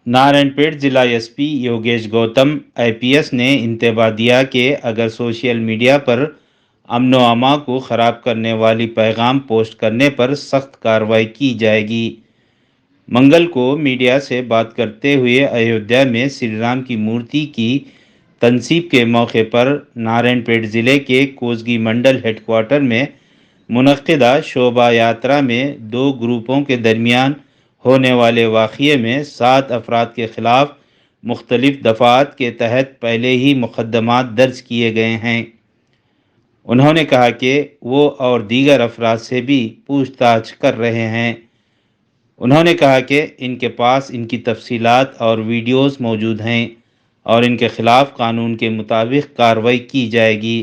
नारायणपेट जिला SP Yogesh Gautam IPS ने इंतबा दिया कि अगर सोशल मीडिया पर अमन व अमा को ख़राब करने वाली पैगाम पोस्ट करने पर सख्त कार्रवाई की जाएगी। मंगल को मीडिया से बात करते हुए अयोध्या में श्री राम की मूर्ति की तनसीब के मौके पर नारायणपेट ज़िले के कोसगी मंडल हेडक्वार्टर में मुनक्किदा शोभा यात्रा में दो ग्रुपों के दरमियान होने वाले वाक़ये में 7 अफराद के ख़िलाफ़ मुख्तलिफ दफ़ात के तहत पहले ही मुक़दमात दर्ज किए गए हैं। उन्होंने कहा कि वो और दीगर अफराद से भी पूछताछ कर रहे हैं। उन्होंने कहा कि इनके पास इनकी तफसीलात और वीडियोस मौजूद हैं और इनके ख़िलाफ़ कानून के मुताबिक कार्रवाई की जाएगी।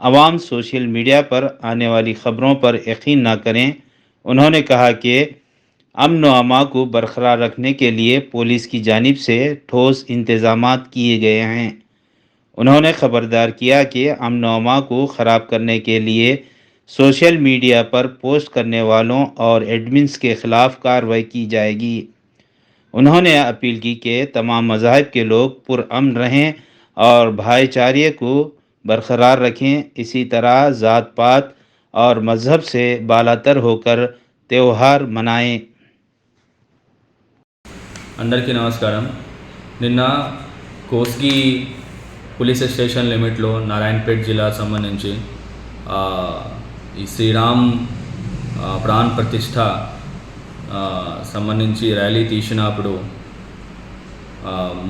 अवाम सोशल मीडिया पर आने वाली ख़बरों पर यकीन न करें। उन्होंने कहा कि अमन व अमा को बरकरार रखने के लिए पुलिस की जानिब से ठोस इंतज़ामात किए गए हैं। उन्होंने ख़बरदार किया कि अमन व अमा को ख़राब करने के लिए सोशल मीडिया पर पोस्ट करने वालों और एडमिन्स के ख़िलाफ़ कार्रवाई की जाएगी। उन्होंने अपील की कि तमाम मज़ाहिब के लोग पुरअमन रहें और भाईचारे को बरकरार रखें। इसी तरह ज़ात पात और मज़हब से बालातर होकर त्यौहार मनाएं। అందరికీ నమస్కారం। నిన్న కోస్గి పోలీస్ స్టేషన్ లిమిట్లో నారాయణపేట్ జిల్లా సంబంధించి ఈ శ్రీరామ్ ప్రాణ ప్రతిష్ఠ సంబంధించి ర్యాలీ తీసినప్పుడు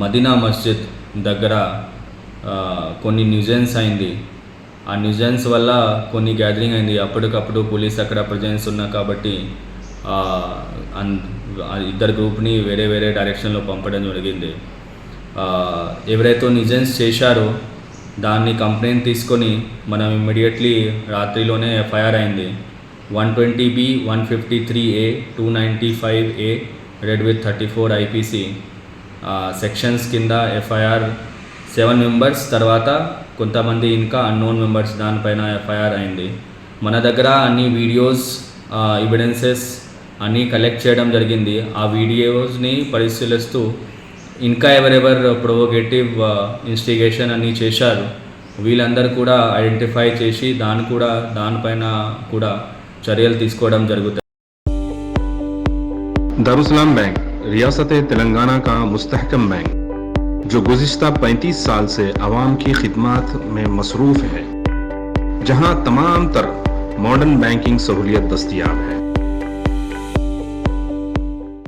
మదీనా మస్జిద్ దగ్గర కొన్ని న్యూజెన్స్ అయింది. ఆ న్యూజెన్స్ వల్ల కొన్ని గ్యాదరింగ్ అయింది. అప్పటికప్పుడు పోలీస్ అక్కడ ప్రజెన్స్ ఉన్నా కాబట్టి ఇద్దరు గ్రూప్ని వేరే వేరే డైరెక్షన్లో పంపడం జరిగింది. ఎవరైతే న్యూజెన్స్ చేశారో దాన్ని కంప్లైంట్ తీసుకొని మనం ఇమ్మీడియట్లీ రాత్రిలోనే ఎఫ్ఐఆర్ అయింది. 120B 153A 295A red with 34 IPC sections కింద ఎఫ్ఐఆర్ 7 మెంబర్స్, తర్వాత కొంతమంది ఇంకా అన్నోన్ మెంబర్స్ దానిపైన ఎఫ్ఐఆర్ అయింది. మన దగ్గర అన్ని వీడియోస్ ఎవిడెన్సెస్ అన్నీ కలెక్ట్ చేయడం జరిగింది. ఆ వీడియోస్ని పరిశీలిస్తూ ఇంకా ఎవరెవరు ప్రొవోకేటివ్ ఇన్స్టిగేషన్ అన్నీ చేశారు వీళ్ళందరూ కూడా ఐడెంటిఫై చేసి దానిపైన కూడా చర్యలు తీసుకోవడం జరుగుతుంది. दारुसलाम बैंक रियासत तेलंगाना का मुस्तहकम बैंक जो गुज़िश्ता 35 साल से आवाम की खिदमत में मसरूफ़ है, जहां तमाम तर मॉडर्न बैंकिंग सहूलियत दस्तयाब है।